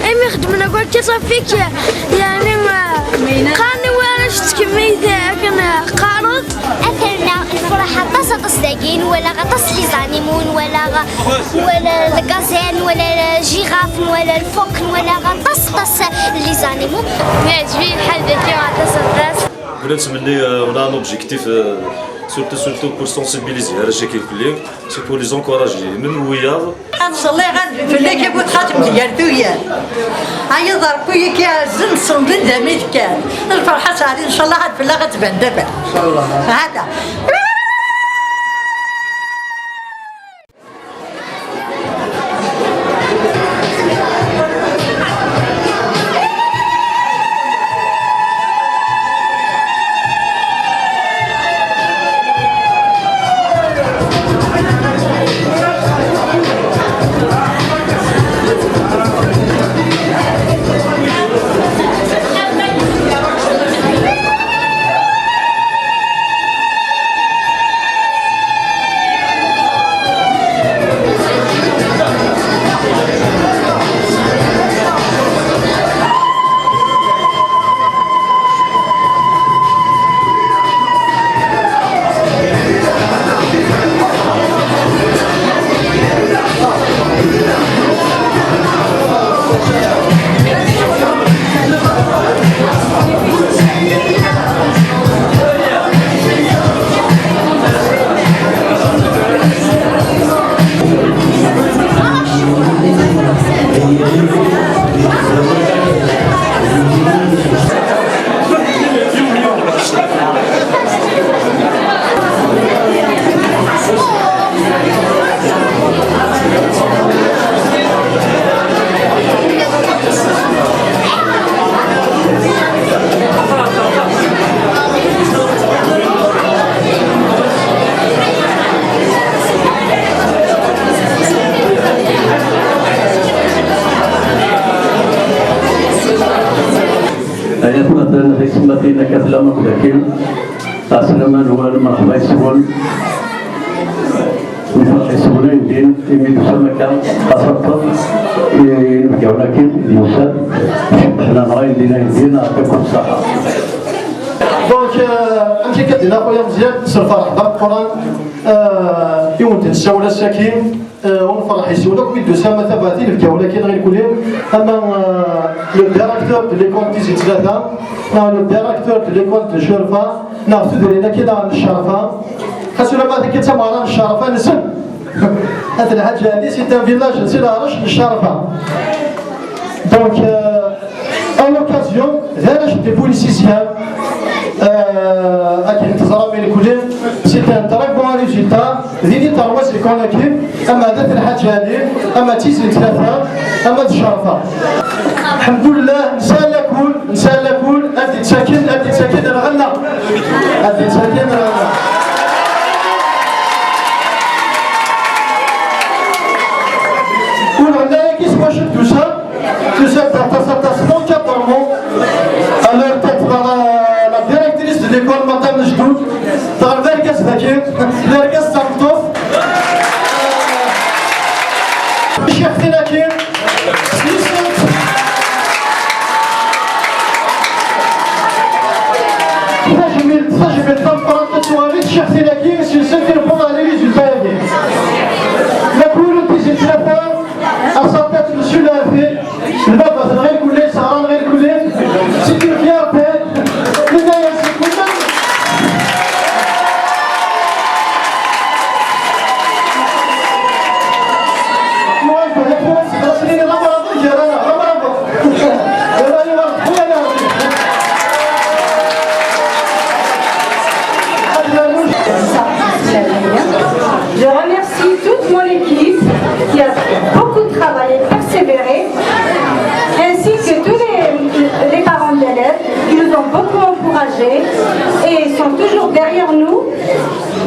إمي خدمنا قول كصفيك يعني قاني وانا شت كمية كنا قارض أثرنا الفرحة تصط الساقين ولا غطس لي زانيمون ولا الغازان ولا الجيراف ولا الفوكن ولا غطس لي زانيمون. يعجبني الحال ذاك غطس الراس. بغيت ملي on a un objectif surtout pour sensibiliser على الشكل كلي سي بور لي زونكوراجي من وياه نصلي غاد في اللي كيبغي خاتم ديال دويا هيا ضربويا كيعزم صندل دميت كان الفرحه سعدي ان شاء الله غاد في الله غتبان دابا ان شاء الله هذا مثلا في سمتنا كثلا مكتكل أسلم الوالد مرحبا يسول ويفرح يسولين دين يمين سمكة قصرت يبقى ولكن يوسف حنا نراي دينا يدينا بكل صحة. دونك أمشي كدينا خويا مزيان نصير فرح بالقرآن يوم تنساونا الساكين ونفرح يسولك ويدو سما ثباتين في ولكن غير كلهم اما لو ديريكتور دو ليكول تيزي ثلاثه لو ديريكتور دو ليكول دو شرفه ناخذ لنا كذا الشرفه خاصو لما ذاك تمارا الشرفه نسن هذه الحاجه هذه سي ان فيلاج سي لا رش الشرفه دونك اون لوكازيون هذا دي بوليسيسيان اكيد تزرع بين كلهم سي ان تري بون ريزولتا ديني تروز يكون اكيد اما ذات الحاجه هذه اما تيزي ثلاثه اما الشرفه الحمد لله نسال كل ادي تساكن الغنى ادي تساكن الغنى والغنى كيس واش دوسا تاع كابورمون alors peut-être la directrice de l'école Madame Nejdoud dans Vergas Zakir Vergas Samtov Cheikh Tinakir ça je vais prendre par la soirée Cheikh Tinakir c'est ce qui répond à les résultats la couleur qui s'est très fort à sa tête monsieur l'a fait le baba ça va couler ça va couler c'est une fierté Je remercie toute mon équipe qui a beaucoup travaillé, persévéré, ainsi que tous les parents d'élèves qui nous ont beaucoup encouragés et sont toujours derrière nous,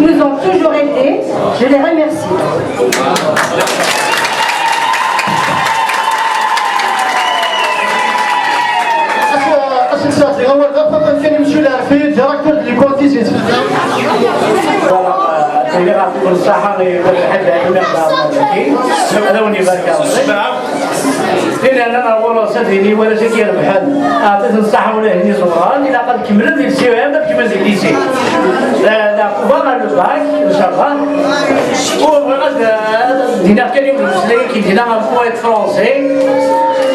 nous ont toujours aidés. Je les remercie. directeur de l'école كل صحة حد عندنا هذا وني بارك الله فين أنا ورا سديني ولا شيء بحال أعطيت الصحة ولا هني صغار إذا قد كملت السيوان ما كملت الليسي لا قبل الباك إن شاء الله وغاد دينا كان يوم المسلمين كي دينا un poète français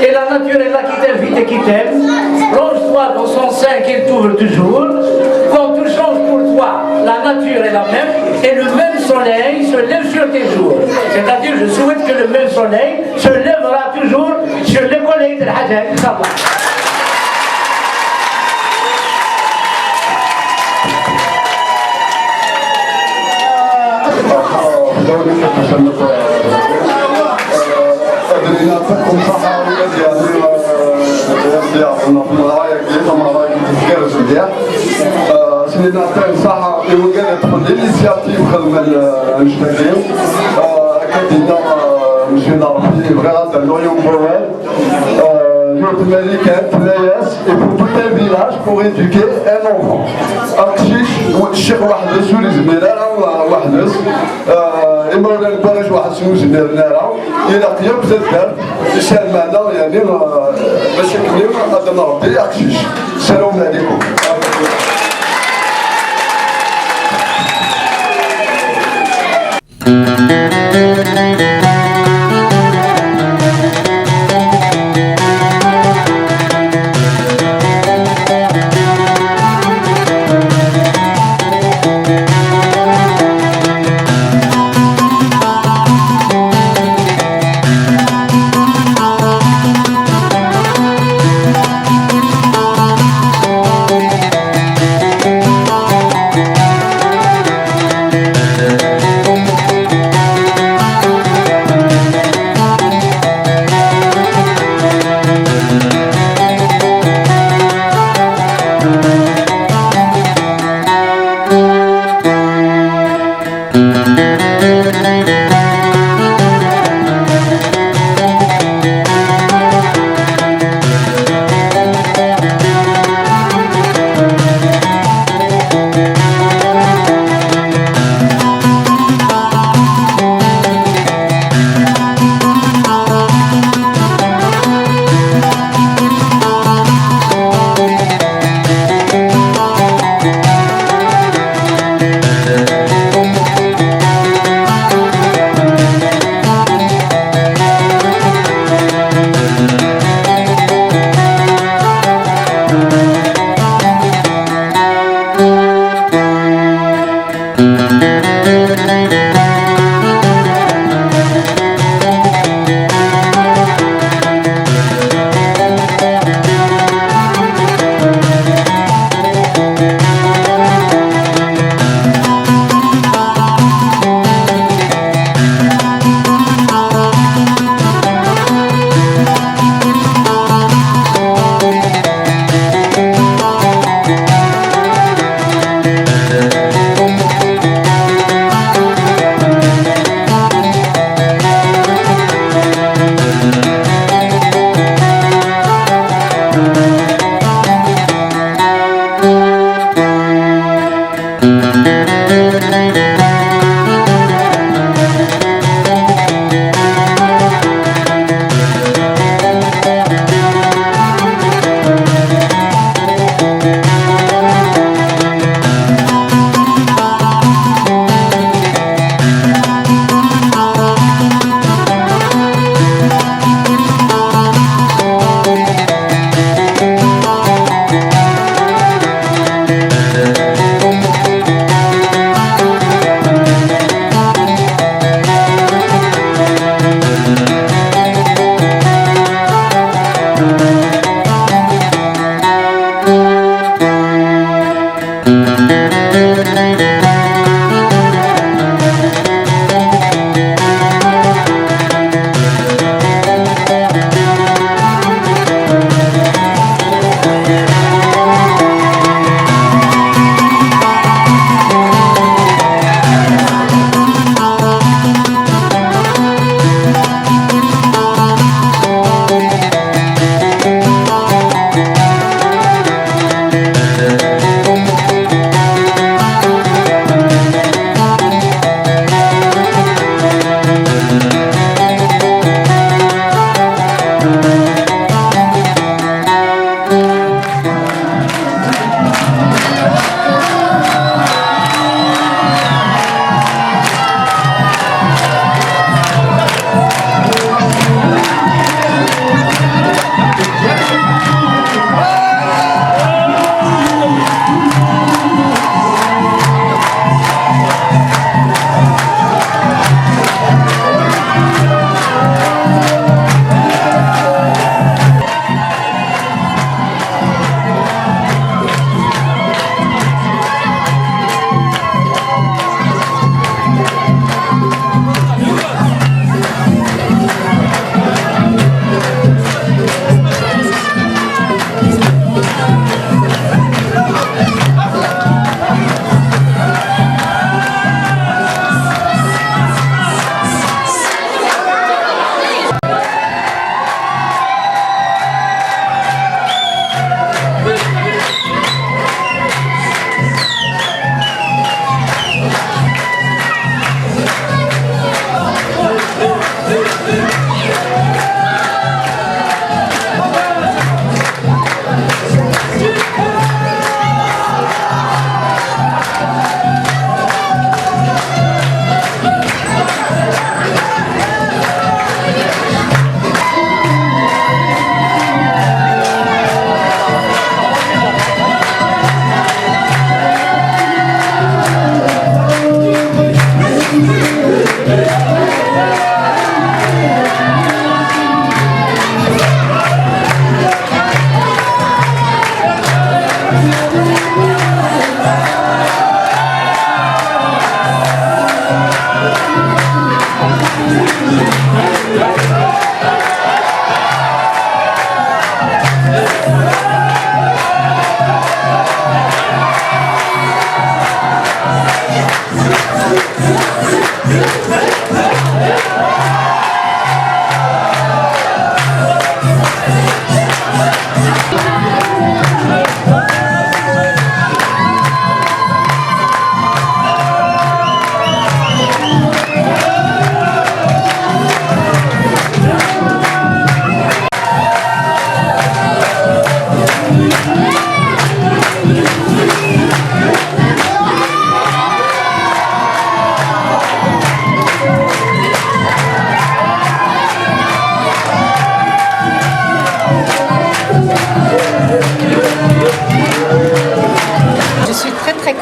et la nature est là qui t'invite et qui t'aime. Plonge-toi dans son sein qu'elle t'ouvre toujours. Quand tout change pour toi, la nature est la même et le même soleil se lève sur tes jours. C'est-à-dire, je souhaite que le même soleil se lèvera toujours sur les collègues de l'Hajjaj, Inch'Allah. سيدنا عطاني صحة وقالت تكون الانيسياتيف خدمة المشتركين كدينا مشينا ربي بغى هذا اليوم بوال يوم الملكات لاياس et pour tout un village pour éduquer un enfant أكشيش الشيخ واحد سوري زميلة واحد إمرنا البرج واحد سمو زميلنا إلى قيام بزاف يسال معنا يعني باش يكملوا قدم ربي أكشيش السلام عليكم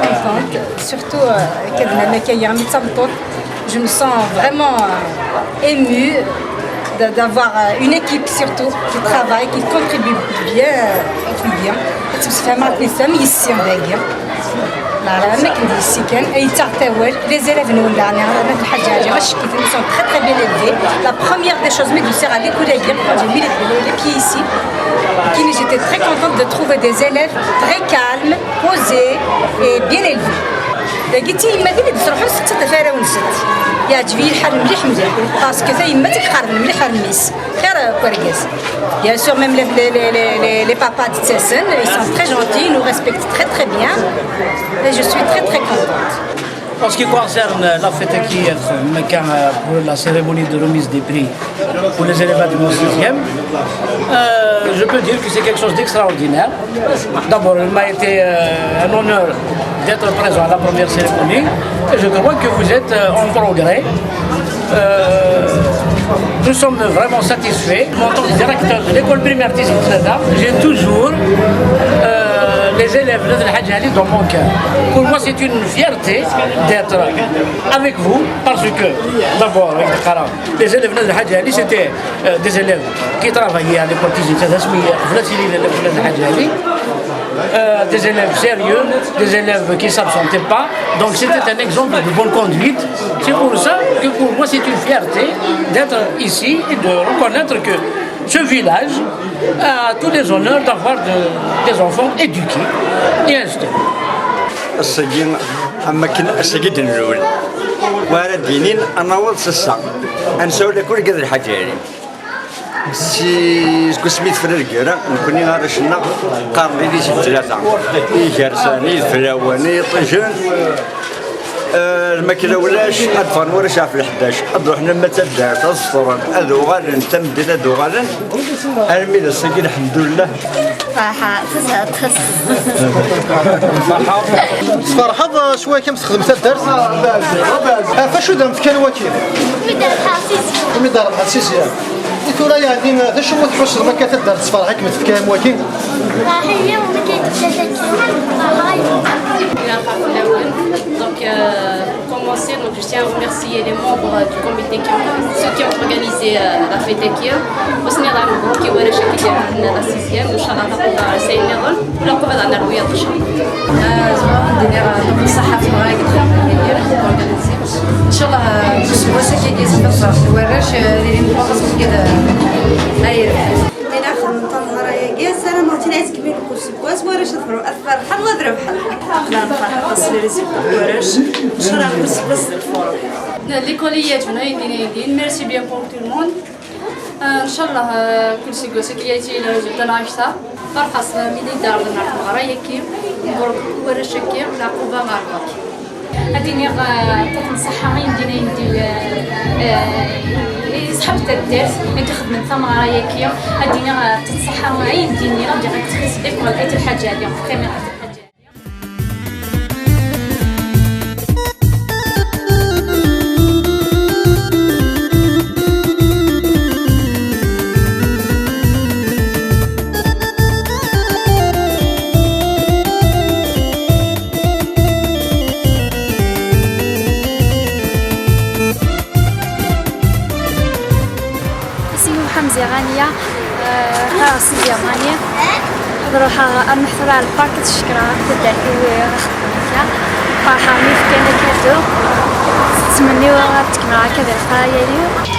contente, surtout je me sens vraiment émue d'avoir une équipe surtout qui travaille, qui contribue bien au bien. Les élèves sont très bien élevés. La première des choses, mais du à l'école, quand j'ai mis les pieds ici, j'étais très contente de trouver des élèves très calmes, posés et bien élevés. لقيتي يما ديالي تروحوا لست تفاره ونست يعجبني الحال مليح مزيان باسكو تا يما تيقارب مليح الميس خير كواركاز bien sûr même les papas de Tsessen ils sont très gentils ils nous respectent très bien et je suis très contente. En ce qui concerne la fête qui est pour la cérémonie de remise des prix pour les élèves du 6e, je peux dire que c'est quelque chose d'extraordinaire. D'abord, il m'a été un honneur d'être présent à la première cérémonie et je crois que vous êtes en progrès. Nous sommes vraiment satisfaits. En tant que directeur de l'école primaire Tizi Ouzada, j'ai toujours les élèves de l'Hadjali dans mon cœur. Pour moi, c'est une fierté d'être avec vous parce que, d'abord, les élèves de l'Hadjali, c'était des élèves qui travaillaient à l'école Tizi Ouzada, des élèves sérieux, des élèves qui ne s'absentaient pas. Donc c'était un exemple de bonne conduite. C'est pour ça que pour moi c'est une fierté d'être ici et de reconnaître que ce village a tous les honneurs d'avoir des enfants éduqués et instruits. السجين أما كنا السجين الأول واردينين أنا والسسا أنسوا لكل قدر الحجاري سي كسميت في الرجالة نكوني غارشنا قارني لي شي ثلاثة يجرساني الفلاواني طيجان الماكله ولاش أدفن ورا شاف ال11 أروحنا ما تدارت الصورة أذو غالن تمدد أذو غالن الميل السجين الحمد لله فرحة فرحة شوية كم تخدم الدرس فاشو دام في كان وكيل مدار الحسيسية ثورة يعني ذا شو تحس ما كتدرس فرحة كم في كان وكيل هي وما Donc, pour commencer, je tiens à remercier les membres du comité ceux qui ont organisé la fête Ekir. Aussi, nous avons qui ont réussi la 6e, nous allons avoir la 5e, nous allons avoir la 9e. إن شاء الله بس كي يزيد ورش اللي مخصص كده أيه أنا خدمت نهار جاء السنة ما تنعس كبير كوس كوس ورش الفرو الفرحة وضرب حل لا الفرحة بس لرزق ورش شرا بس الفرو l'écolier هنا يدين merci bien pour tout le monde إن شاء الله كل شيء قوس كي يجي لجدا ناشطة فرحة ميدي دار لنا الغراية كيم ورش كيم لا قوة غاربك هاديني تنصحها يدي سحبت الدرس كنخدم ثمره ياكيا هاديني تنصحها معين ديني غادي غتخص بك لقيت الحاجه هادي قيمه حمزة غانية راسية غانية نروح نحضر على البارك تشكرا تبدا خدمتها فرحة ملي كاينة كادو تمنيو تكمل هكذا القراية ديالو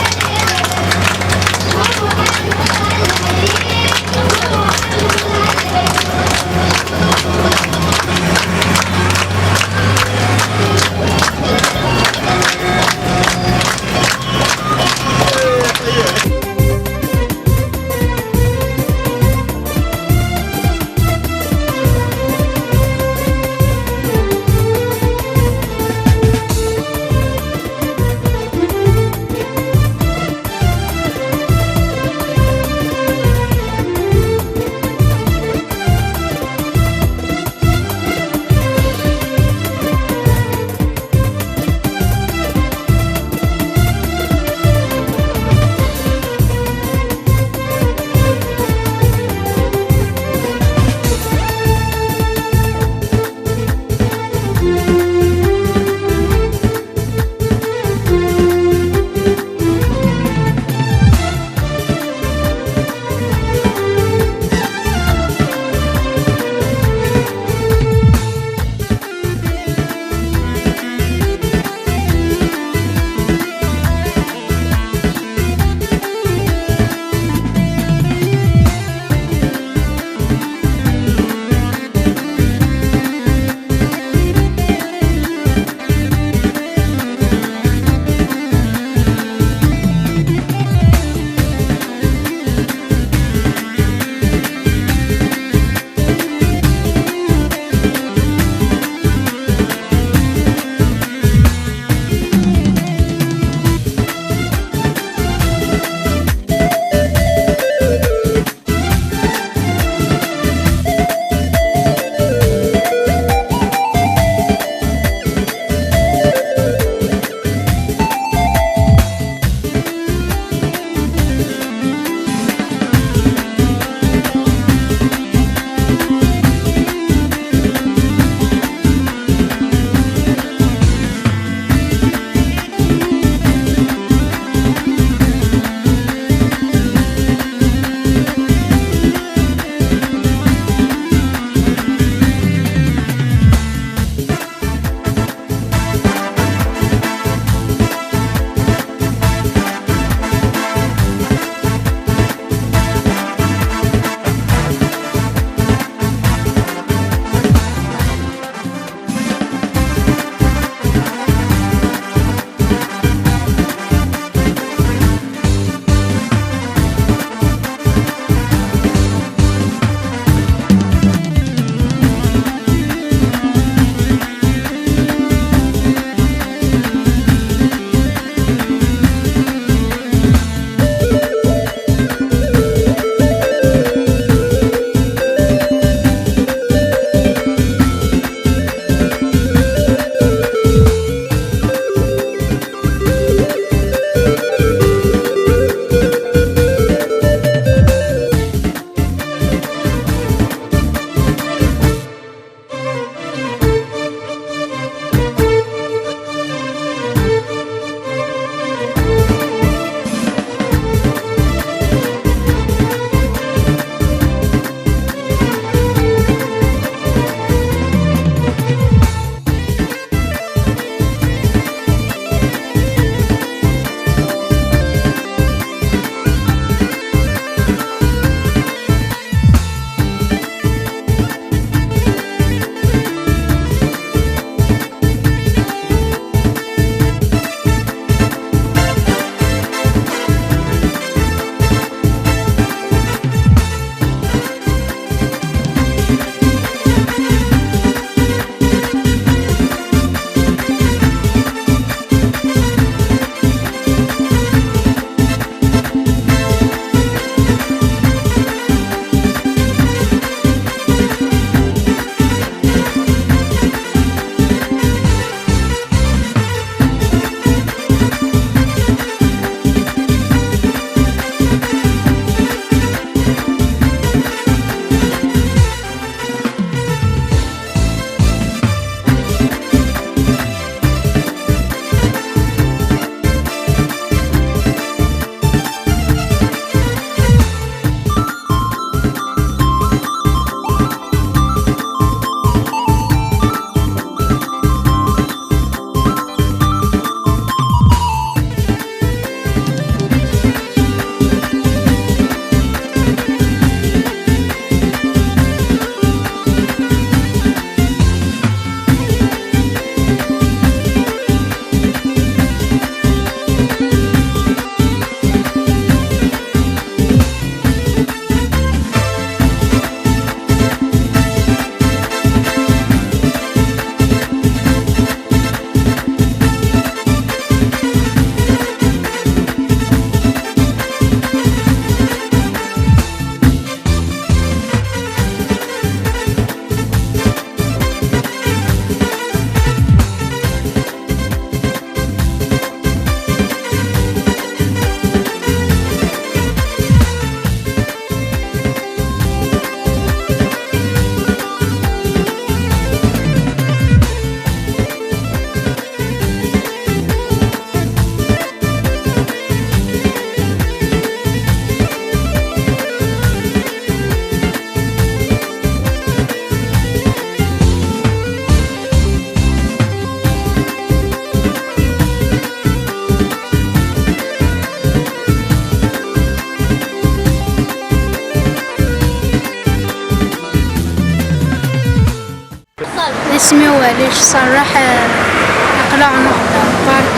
اسمي وليش صراح أقرأ نقدر بارك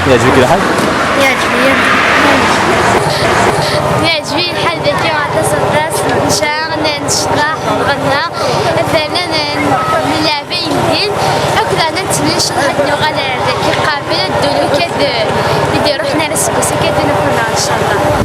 يعجبك الحال؟ يعجبني الحال ذاك تصدرت نشاغ نشطح نغنى مثلا نلعب يمكن هكذا نتمنش اللغة ذاك قابلة الدلوكات يديروا حنا رسكوسة كتنفرنا إن شاء الله.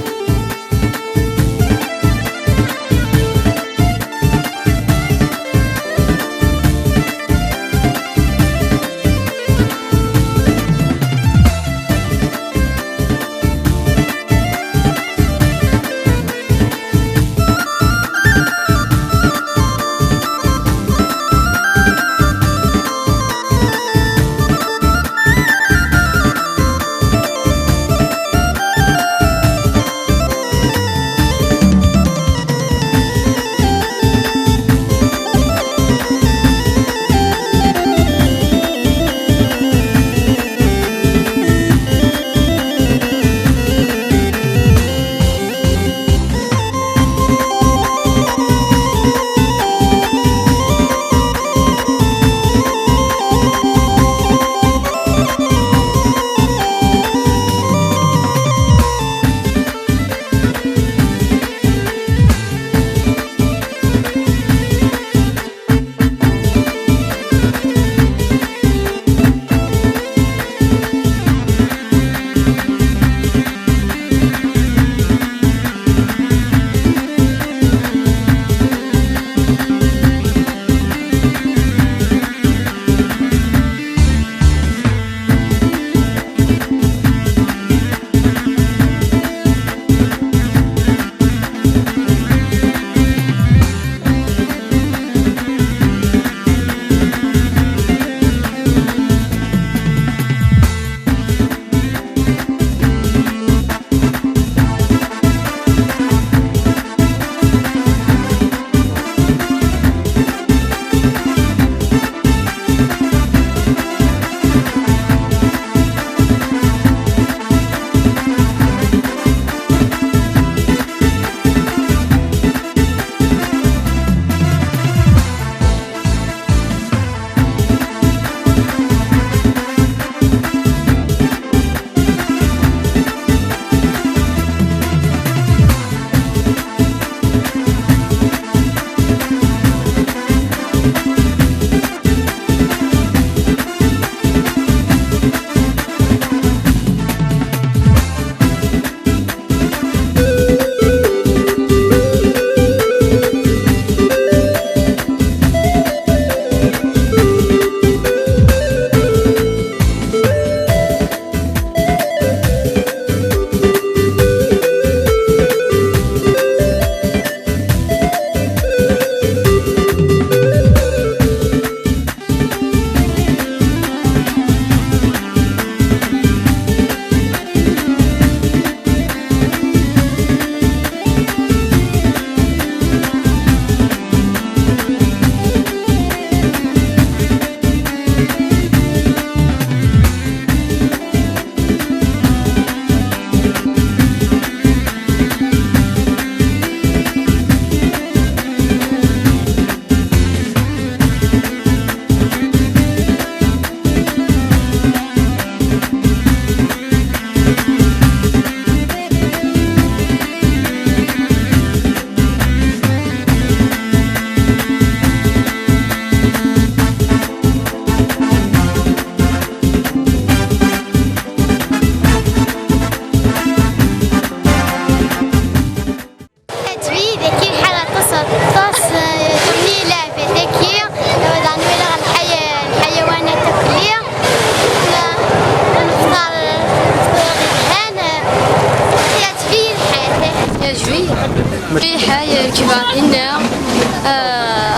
ريحة كبار هنا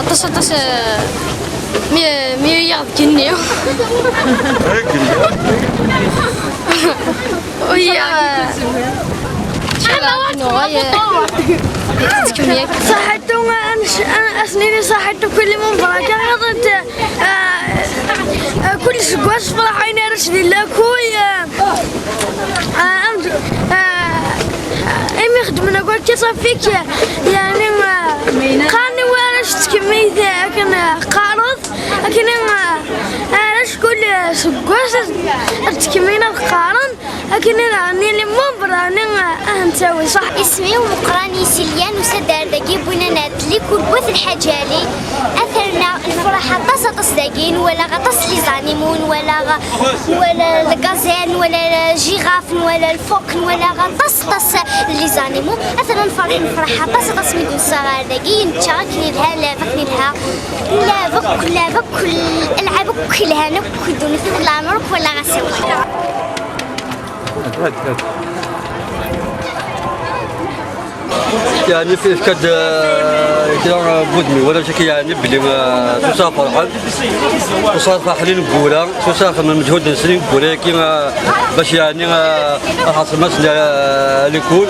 تصدس مية كنيو ويا صحتهم أنا أسنيني صحته كل من فرق غضت كل سقوس فرحين رشد الله كوي أمي خدمنا قلت صفيك يعني كاني وانا شتكي كمية لكن قارض لكن علاش كل سكوس تكمينا القارن لكن راني مو براني نسوي صح. اسمي ومقراني سليان وسدار داكي بوينا نادلي كل بوث الحاجالي اثرنا الفرحه طاس داكين ولا غطس لي زانيمون ولا الغازان ولا جيغافن ولا الفوكن ولا غطس لي زانيمون اثرنا الفرحه طاس ميدو الصغار داكي نتشاركني لها لافكني لها لافك العاب كلها نكدو نفذ العمرك ولا غسوي. يعني في كد كده بدمي ولا شيء يعني بلي توصل فرحان توصل فرحانين بولا توصل من مجهود نسرين بولا كيما باش يعني حاصل مسألة لكل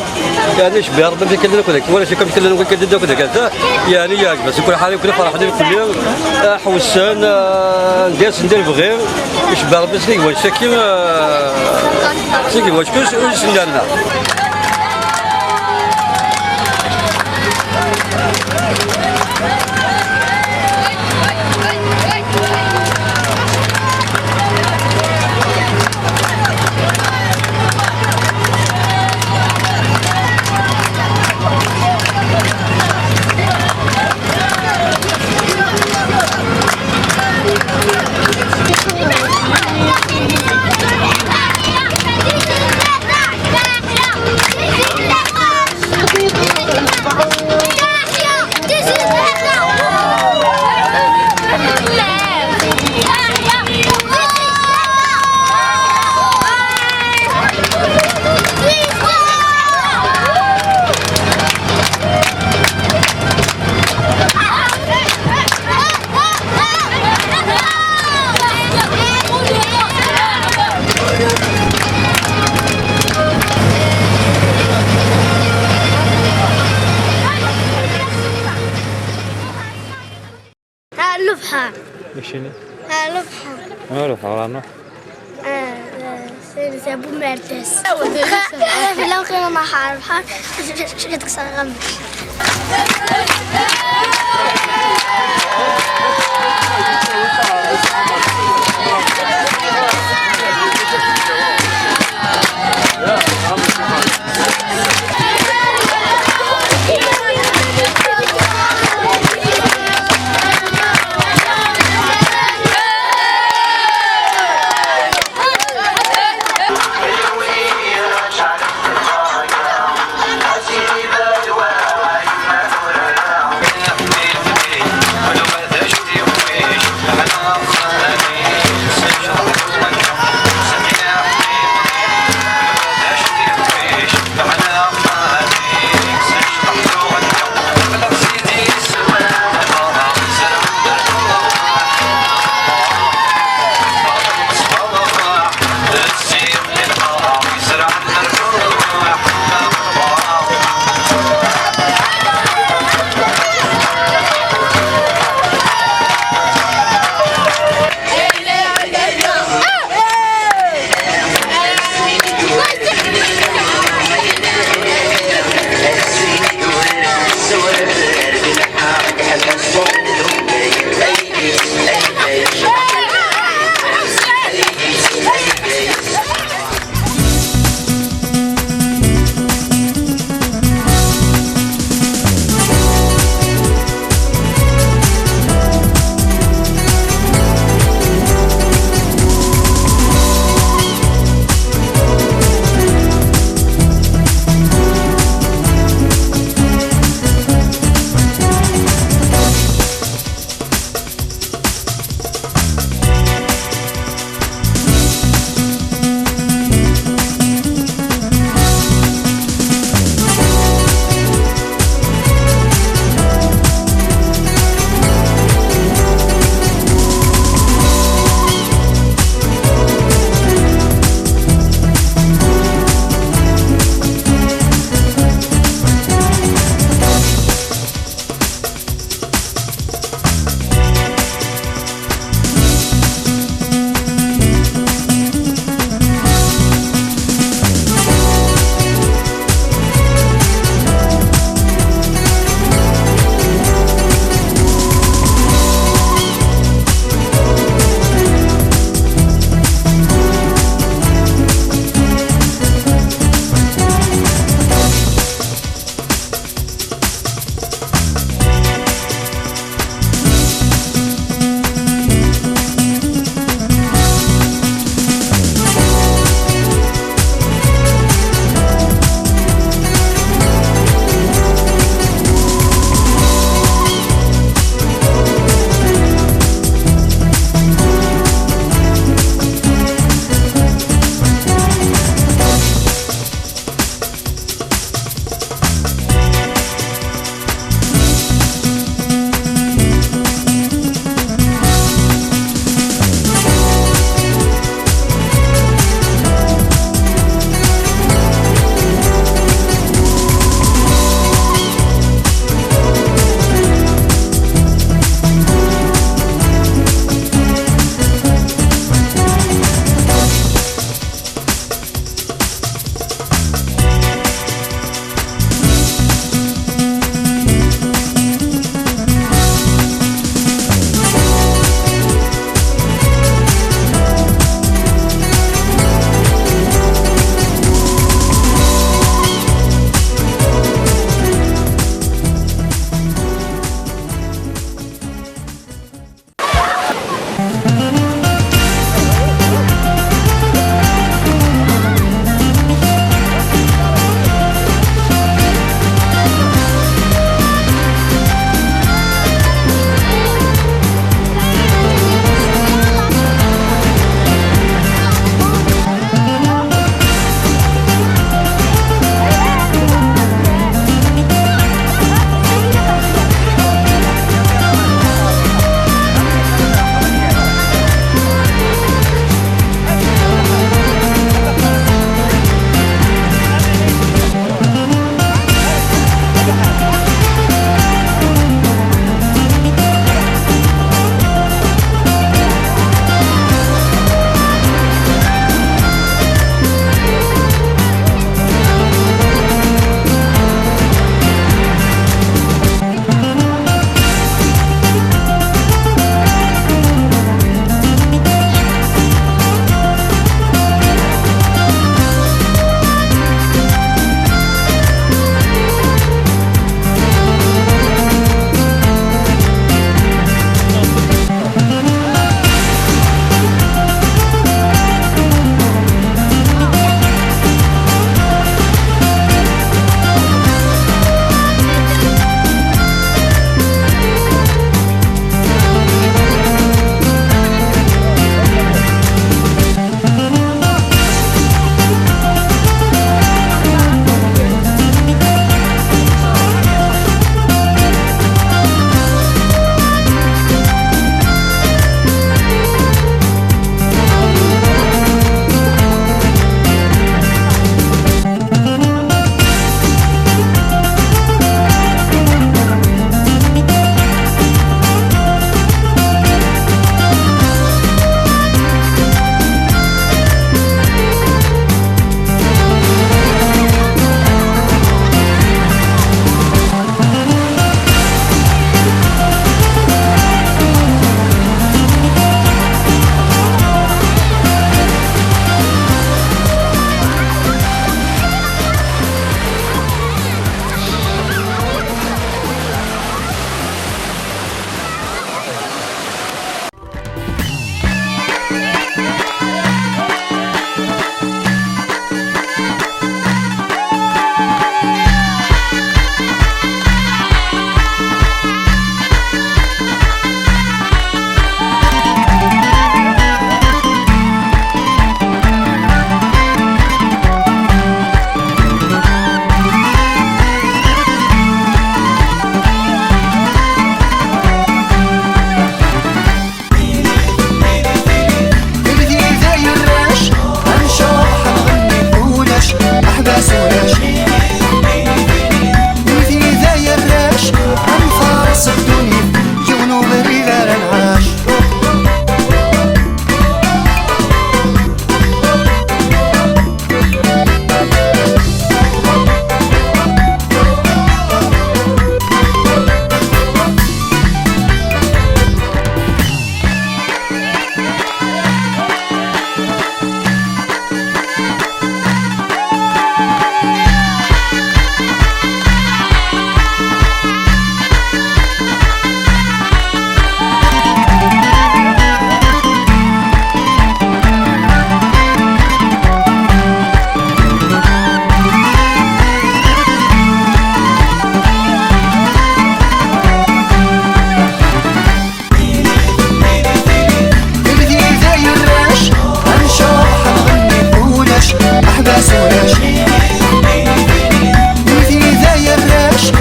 يعني شباب ما بيكلمنا كذا ولا شيء كم كلنا كذا كذا يعني يا بس كل حاجة كل فرحانين كلنا حوسان ندير بغير شباب بس لي واش كيما واش كل سندنا. لفحة. وشيني؟ لفحة. ما لفحة ولا نوح؟ سيرسابو مرتس. لو كنا ما حارب شكتك سرغم.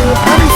الحاج